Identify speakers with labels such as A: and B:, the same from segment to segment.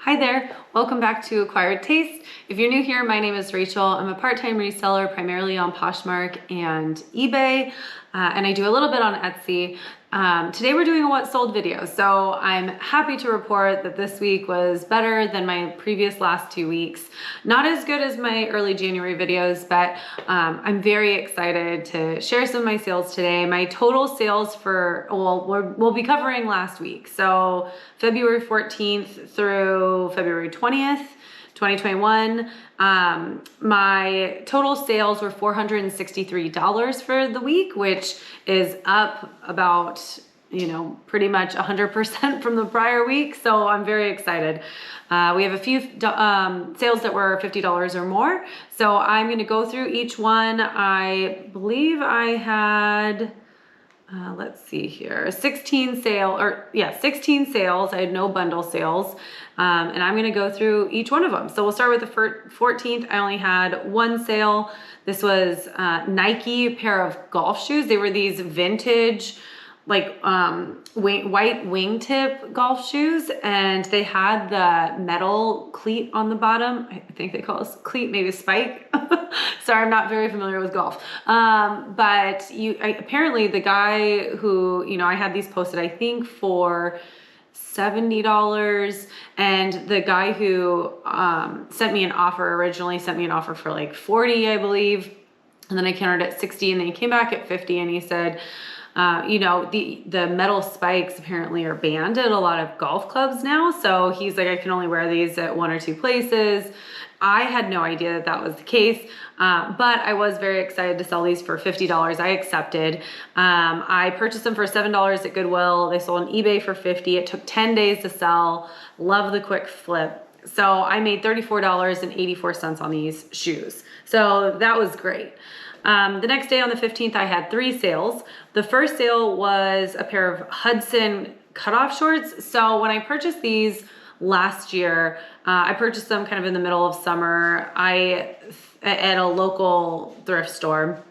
A: Hi there, welcome back to Acquired Taste. If you're new here, my name is Rachel. I'm a part-time reseller primarily on Poshmark and eBay, and I do a little bit on Etsy. Today we're doing a what sold video, so I'm happy to report that this week was better than my previous last 2 weeks. Not as good as my early January videos, but I'm very excited to share some of my sales today. My total sales for, we'll be covering last week, so February 14th through February 20th, 2021. My total sales were $463 for the week, which is up about, pretty much 100% from the prior week. So I'm very excited. We have a few sales that were $50 or more. So I'm going to go through each one. I believe I had, let's see here, 16 sales. I had no bundle sales. And I'm going to go through each one of them. So we'll start with the 14th. I only had one sale. This was Nike pair of golf shoes. They were these vintage, white wingtip golf shoes, and they had the metal cleat on the bottom. I think they call it cleat, maybe a spike. Sorry, I'm not very familiar with golf. But apparently the guy who, I had these posted, I think for $70, and the guy who originally sent me an offer for like 40, I believe, and then I countered at 60, and then he came back at 50, and he said, the metal spikes apparently are banned at a lot of golf clubs now. So he's like, I can only wear these at 1 or 2 places. I had no idea that was the case, but I was very excited to sell these for $50. I accepted. I purchased them for $7 at Goodwill. They sold on eBay for $50. It took 10 days to sell. Love the quick flip. So I made $34.84 on these shoes. So that was great. The next day on the 15th, I had 3 sales. The first sale was a pair of Hudson cutoff shorts. So when I purchased these last year, I purchased them kind of in the middle of summer at a local thrift store.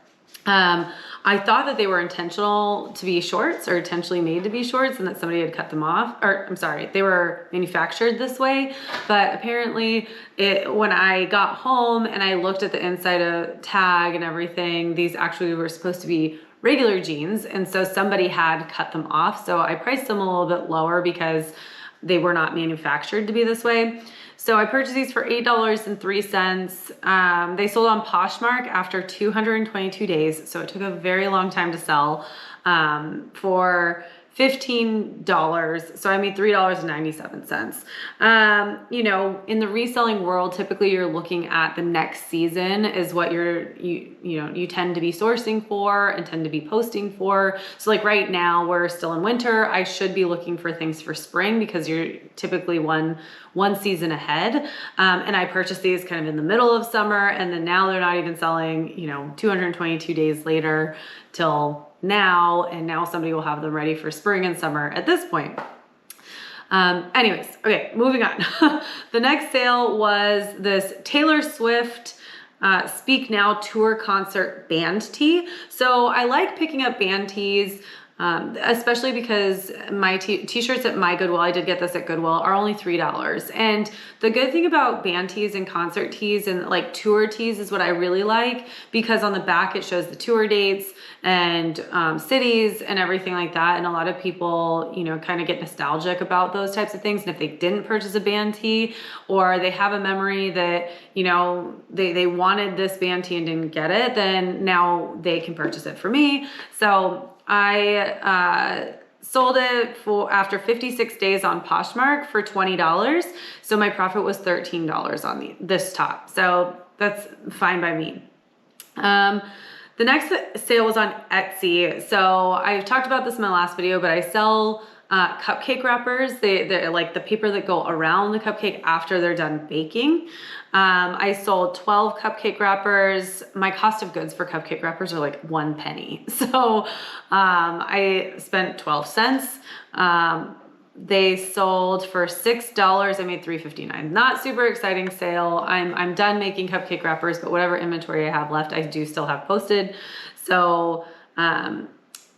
A: I thought that they were intentional to be shorts, or intentionally made to be shorts, and that somebody had cut them off, or I'm sorry, they were manufactured this way. But apparently when I got home and I looked at the inside of tag and everything, these actually were supposed to be regular jeans. And so somebody had cut them off. So I priced them a little bit lower because they were not manufactured to be this way. So I purchased these for $8.03. They sold on Poshmark after 222 days. So it took a very long time to sell, for $15. So I made $3.97. In the reselling world, typically you're looking at the next season is what you tend to be sourcing for and tend to be posting for. So like right now we're still in winter. I should be looking for things for spring because you're typically one season ahead. And I purchased these kind of in the middle of summer, and then now they're not even selling, 222 days later till now, and now somebody will have them ready for spring and summer at this point. Anyways, okay, moving on. The next sale was this Taylor Swift Speak Now tour concert band tee. So I like picking up band tees, especially because my t-shirts at my Goodwill, I did get this at Goodwill, are only $3. And the good thing about band tees and concert tees and like tour tees is what I really like, because on the back it shows the tour dates and cities and everything like that. And a lot of people, kind of get nostalgic about those types of things. And if they didn't purchase a band tee, or they have a memory that, they wanted this band tee and didn't get it, then now they can purchase it for me. So I sold it after 56 days on Poshmark for $20. So my profit was $13 on this top. So that's fine by me. The next sale was on Etsy. So I've talked about this in my last video, but I sell cupcake wrappers. They're like the paper that go around the cupcake after they're done baking. I sold 12 cupcake wrappers. My cost of goods for cupcake wrappers are like 1 penny. So I spent 12 cents. They sold for $6. I made $3.59. Not super exciting sale. I'm done making cupcake wrappers, but whatever inventory I have left, I do still have posted. So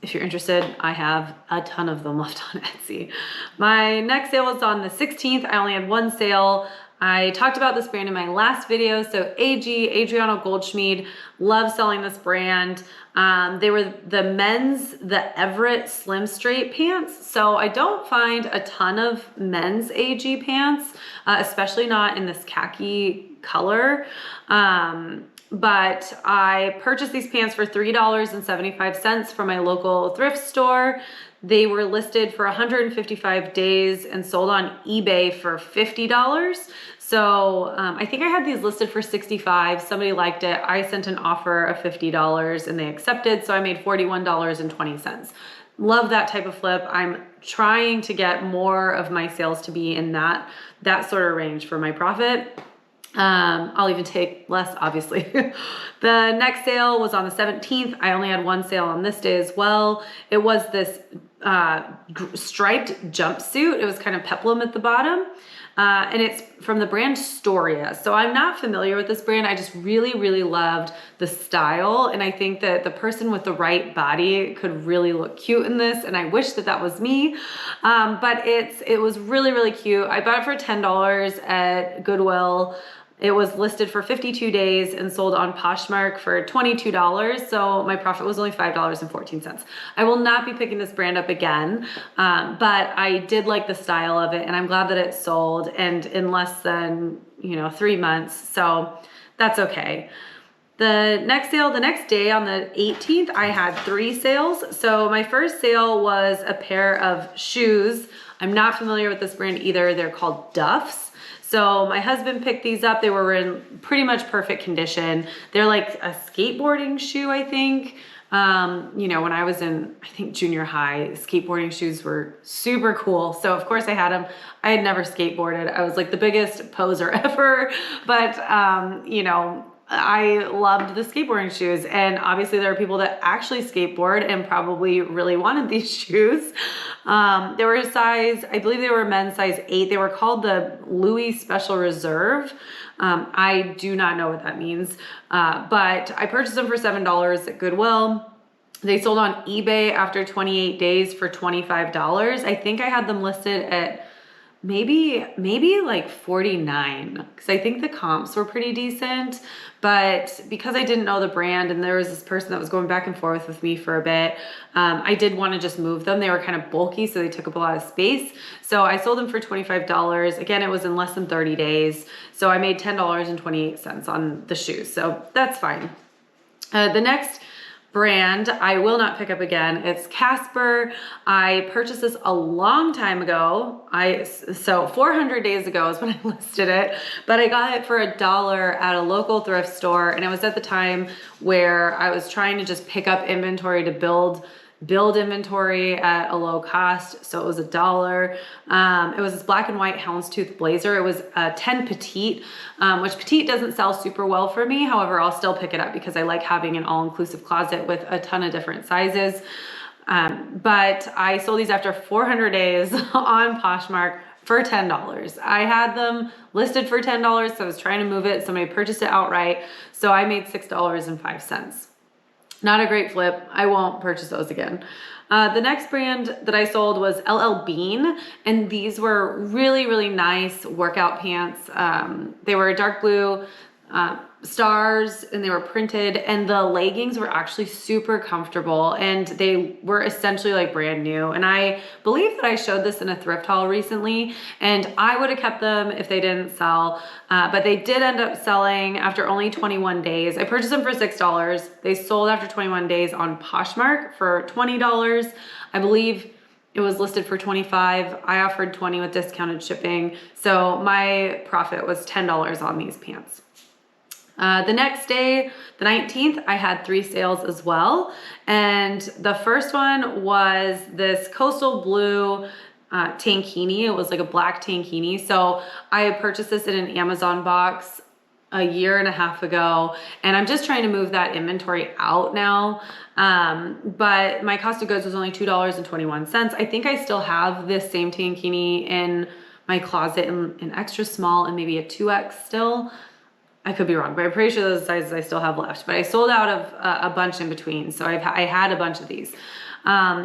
A: if you're interested, I have a ton of them left on Etsy. My next sale was on the 16th. I only had one sale. I talked about this brand in my last video. So AG, Adriano Goldschmied, love selling this brand. They were the Everett Slim Straight pants. So I don't find a ton of men's AG pants, especially not in this khaki color. But I purchased these pants for $3.75 from my local thrift store. They were listed for 155 days and sold on eBay for $50. So I think I had these listed for $65. Somebody liked it. I sent an offer of $50 and they accepted. So I made $41.20. Love that type of flip. I'm trying to get more of my sales to be in that sort of range for my profit. I'll even take less, obviously. The next sale was on the 17th. I only had one sale on this day as well. It was this striped jumpsuit. It was kind of peplum at the bottom. And it's from the brand Storia. So I'm not familiar with this brand. I just really, really loved the style. And I think that the person with the right body could really look cute in this. And I wish that was me. But it was really, really cute. I bought it for $10 at Goodwill. It was listed for 52 days and sold on Poshmark for $22. So my profit was only $5.14. I will not be picking this brand up again, but I did like the style of it and I'm glad that it sold and in less than, 3 months. So that's okay. The next sale, the next day on the 18th, I had 3 sales. So my first sale was a pair of shoes. I'm not familiar with this brand either. They're called Duffs. So my husband picked these up. They were in pretty much perfect condition. They're like a skateboarding shoe, I think. When I was in, I think, junior high, skateboarding shoes were super cool. So of course I had them. I had never skateboarded. I was like the biggest poser ever, but I loved the skateboarding shoes. And obviously there are people that actually skateboard and probably really wanted these shoes. They were I believe they were men's size 8. They were called the Louis Special Reserve. I do not know what that means. But I purchased them for $7 at Goodwill. They sold on eBay after 28 days for $25. I think I had them listed at maybe like 49 because I think the comps were pretty decent, but because I didn't know the brand and there was this person that was going back and forth with me for a bit, I did want to just move them. They were kind of bulky, so they took up a lot of space. So I sold them for $25. Again, it was in less than 30 days. So I made $10.28 on the shoes. So that's fine. The next brand I will not pick up again. It's Casper. I purchased this a long time ago. So 400 days ago is when I listed it, but I got it for $1 at a local thrift store. And it was at the time where I was trying to just pick up inventory to build inventory at a low cost. So it was $1. It was this black and white houndstooth blazer. It was a 10 petite, which petite doesn't sell super well for me. However, I'll still pick it up because I like having an all-inclusive closet with a ton of different sizes. But I sold these after 400 days on Poshmark for $10. I had them listed for $10, so I was trying to move it. Somebody purchased it outright. So I made $6.05. Not a great flip. I won't purchase those again. The next brand that I sold was LL Bean, and these were really, really nice workout pants. They were dark blue stars and they were printed, and the leggings were actually super comfortable and they were essentially like brand new. And I believe that I showed this in a thrift haul recently, and I would have kept them if they didn't sell, but they did end up selling after only 21 days. I purchased them for $6. They sold after 21 days on Poshmark for $20. I believe it was listed for $25. I offered $20 with discounted shipping. So my profit was $10 on these pants. The next day, the 19th, I had 3 sales as well. And the first one was this coastal blue tankini. It was like a black tankini. So I had purchased this in an Amazon box a year and a half ago, and I'm just trying to move that inventory out now. But my cost of goods was only $2.21. I think I still have this same tankini in my closet in extra small and maybe a 2X still. I could be wrong, but I'm pretty sure those sizes I still have left. But I sold out of a bunch in between, so I had a bunch of these.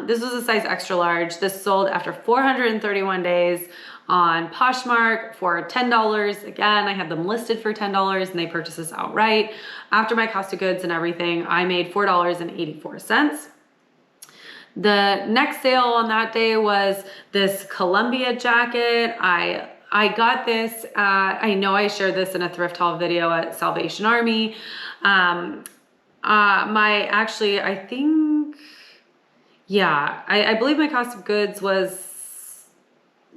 A: This was a size extra large. This sold after 431 days on Poshmark for $10. Again, I had them listed for $10 and they purchased this outright. After my cost of goods and everything, I made $4.84. The next sale on that day was this Columbia jacket. I got this, I know I shared this in a thrift haul video at Salvation Army. I believe my cost of goods was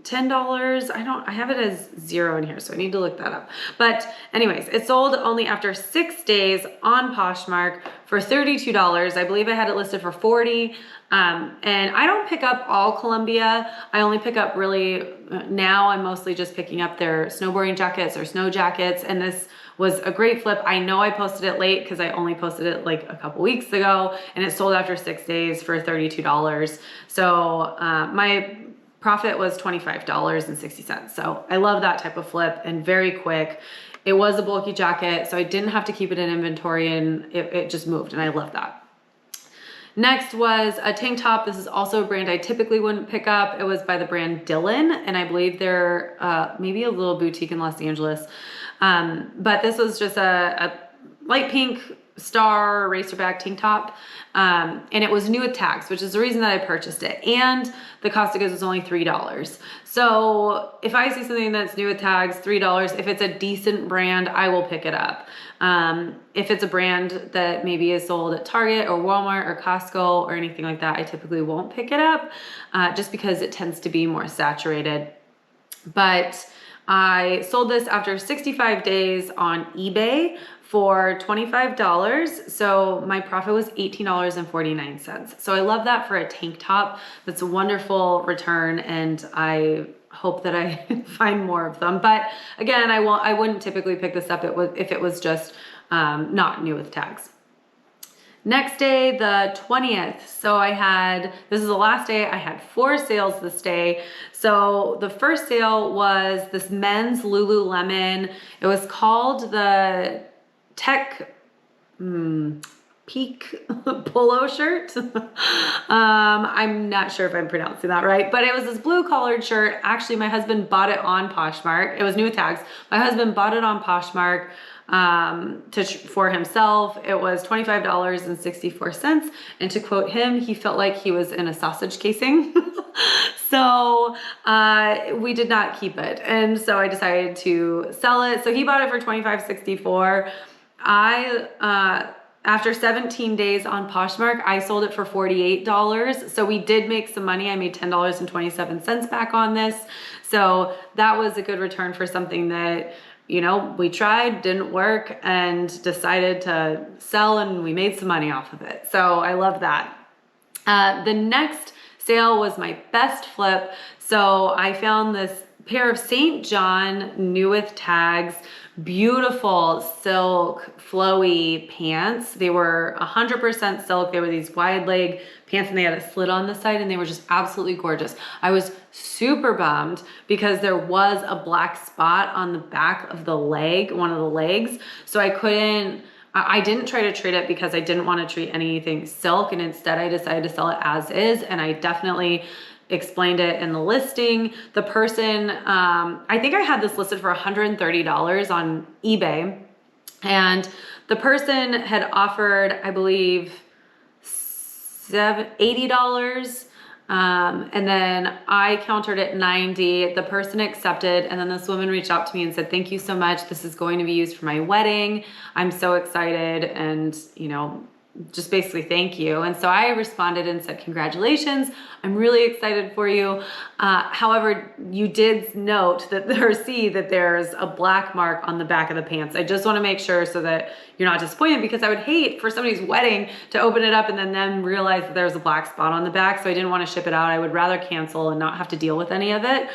A: $10. I have it as 0 in here, so I need to look that up. But anyways, it sold only after 6 days on Poshmark for $32. I believe I had it listed for $40. And I don't pick up all Columbia. I only pick up now I'm mostly just picking up their snowboarding jackets or snow jackets. And this was a great flip. I know I posted it late because I only posted it like a couple weeks ago, and it sold after 6 days for $32. So my profit was $25.60. So I love that type of flip and very quick. It was a bulky jacket, so I didn't have to keep it in inventory, and it just moved, and I love that. Next was a tank top. This is also a brand I typically wouldn't pick up. It was by the brand Dylan, and I believe they're maybe a little boutique in Los Angeles. But this was just a light pink star racerback tank top. And it was new with tags, which is the reason that I purchased it. And the cost of goods was only $3. So if I see something that's new with tags, $3, if it's a decent brand, I will pick it up. If it's a brand that maybe is sold at Target or Walmart or Costco or anything like that, I typically won't pick it up, just because it tends to be more saturated. But I sold this after 65 days on eBay for $25. So my profit was $18.49. So I love that for a tank top. That's a wonderful return, and I hope that I find more of them. But again, I wouldn't typically pick this up if it was just not new with tags. Next day, the 20th. So this is the last day. I had 4 sales this day. So the first sale was this men's Lululemon. It was called the Tech Peak Polo shirt. I'm not sure if I'm pronouncing that right, but it was this blue collared shirt. Actually, my husband bought it on Poshmark. It was new with tags. My husband bought it on Poshmark for himself. It was $25.64. And to quote him, he felt like he was in a sausage casing. So we did not keep it. And so I decided to sell it. So he bought it for $25.64. After 17 days on Poshmark, I sold it for $48. So we did make some money. I made $10.27 back on this. So that was a good return for something that, we tried, didn't work, and decided to sell, and we made some money off of it. So I love that. The next sale was my best flip. So I found this pair of St. John new with tags, beautiful silk flowy pants. They were 100% silk. They were these wide leg pants, and they had a slit on the side, and they were just absolutely gorgeous. I was super bummed because there was a black spot on the back of the leg, one of the legs. So I didn't try to treat it because I didn't want to treat anything silk, and instead I decided to sell it as is, and I definitely explained it in the listing. The person, I think I had this listed for $130 on eBay, and the person had offered, I believe, $80. And then I countered at 90. The person accepted, and then this woman reached out to me and said, "Thank you so much. This is going to be used for my wedding. I'm so excited." And, just basically thank you. And so I responded and said, "Congratulations. I'm really excited for you. However, you did note that there's a black mark on the back of the pants. I just want to make sure so that you're not disappointed, because I would hate for somebody's wedding to open it up and then them realize that there's a black spot on the back. So I didn't want to ship it out. I would rather cancel and not have to deal with any of it."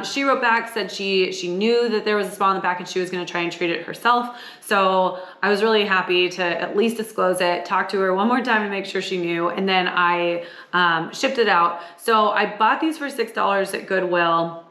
A: She wrote back, said she knew that there was a spot on the back and she was going to try and treat it herself. So I was really happy to at least disclose it, talk to her one more time to make sure she knew, and then I shipped it out. So I bought these for $6 at Goodwill.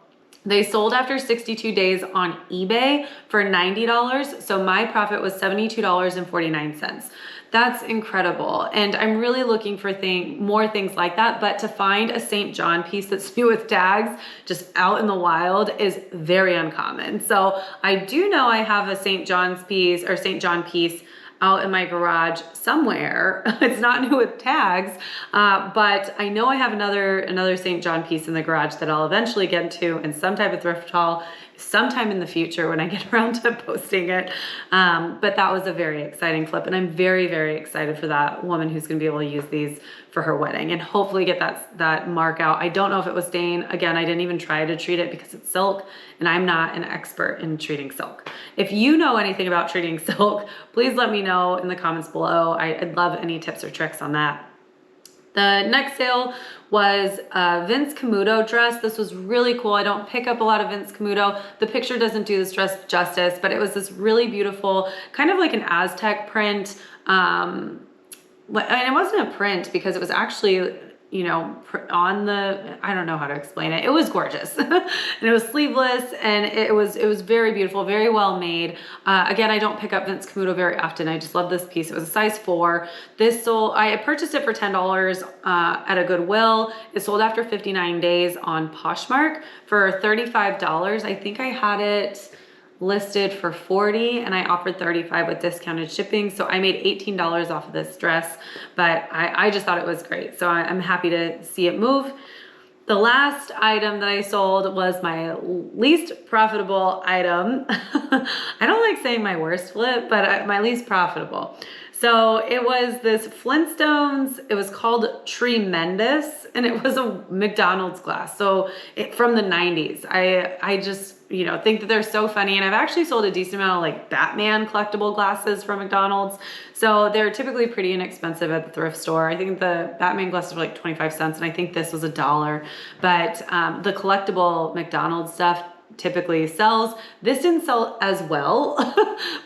A: They sold after 62 days on eBay for $90. So my profit was $72.49. That's incredible. And I'm really looking for more things like that. But to find a St. John piece that's new with tags just out in the wild is very uncommon. So I do know I have a St. John's piece or St. John piece out in my garage somewhere. It's not new with tags, but I know I have another St. John piece in the garage that I'll eventually get into in some type of thrift haul sometime in the future when I get around to posting it. But that was a very exciting flip, and I'm very, very excited for that woman who's gonna be able to use these for her wedding and hopefully get that mark out. I don't know if it was stain. Again, I didn't even try to treat it because it's silk and I'm not an expert in treating silk. If you know anything about treating silk, please let me know in the comments below. I'd love any tips or tricks on that. The next sale was a Vince Camuto dress. This was really cool. I don't pick up a lot of Vince Camuto. The picture doesn't do this dress justice, but it was this really beautiful, kind of like an Aztec print. And it wasn't a print because it was actually, you know, on the, I don't know how to explain it. It was gorgeous. And it was sleeveless and it was very beautiful, very well made. Again, I don't pick up Vince Camuto very often. I just love this piece. It was a size 4. This sold, I purchased it for $10 at a Goodwill. It sold after 59 days on Poshmark for $35. I think I had it listed for $40 and I offered $35 with discounted shipping. So I made $18 off of this dress, but I just thought it was great. So I'm happy to see it move. The last item that I sold was my least profitable item. I don't like saying my worst flip, but my least profitable. So it was this Flintstones, it was called Tremendous, and it was a McDonald's glass. So from the 90s. I just, you know, think that they're so funny. And I've actually sold a decent amount of like Batman collectible glasses from McDonald's. So they're typically pretty inexpensive at the thrift store. I think the Batman glasses were like 25 cents and I think this was $1. But the collectible McDonald's stuff typically sells. This didn't sell as well,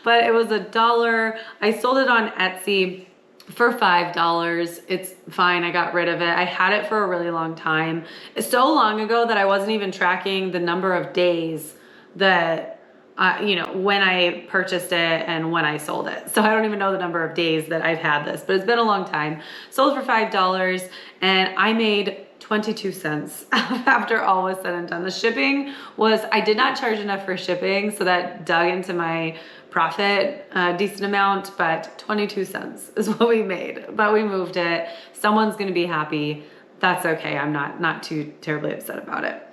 A: but it was $1. I sold it on Etsy for $5. It's fine. I got rid of it. I had it for a really long time. It's so long ago that I wasn't even tracking the number of days that, you know, when I purchased it and when I sold it. So I don't even know the number of days that I've had this, but it's been a long time. Sold for $5 and I made 22 cents after all was said and done. The shipping was, I did not charge enough for shipping, so that dug into my profit a decent amount, but 22 cents is what we made. But we moved it. Someone's gonna be happy. That's okay. I'm not too terribly upset about it.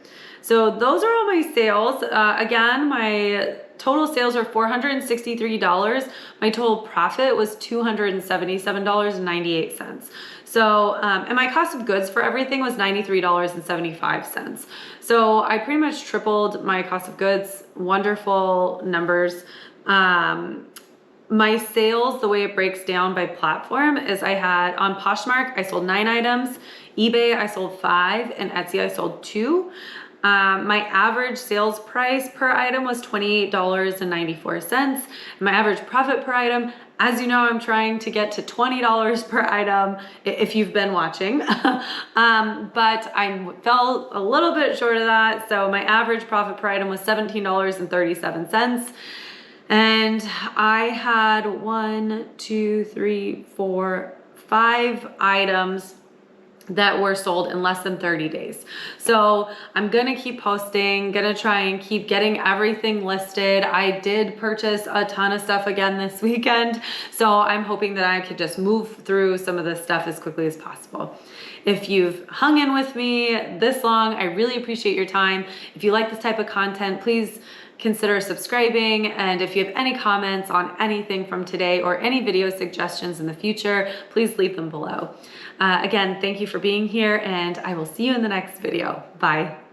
A: So those are all my sales. Again, my total sales are $463. My total profit was $277.98. So, and my cost of goods for everything was $93.75. So I pretty much tripled my cost of goods. Wonderful numbers. My sales, the way it breaks down by platform is I had on Poshmark, I sold 9 items. eBay, I sold 5, and Etsy, I sold 2. My average sales price per item was $28.94. My average profit per item, as you know, I'm trying to get to $20 per item if you've been watching, but I fell a little bit short of that. So my average profit per item was $17.37. And I had 5 items that were sold in less than 30 days. So I'm gonna keep posting, gonna try and keep getting everything listed. I did purchase a ton of stuff again this weekend, so I'm hoping that I could just move through some of this stuff as quickly as possible. If you've hung in with me this long, I really appreciate your time. If you like this type of content, please consider subscribing. And if you have any comments on anything from today or any video suggestions in the future, please leave them below. Again, thank you for being here and I will see you in the next video. Bye.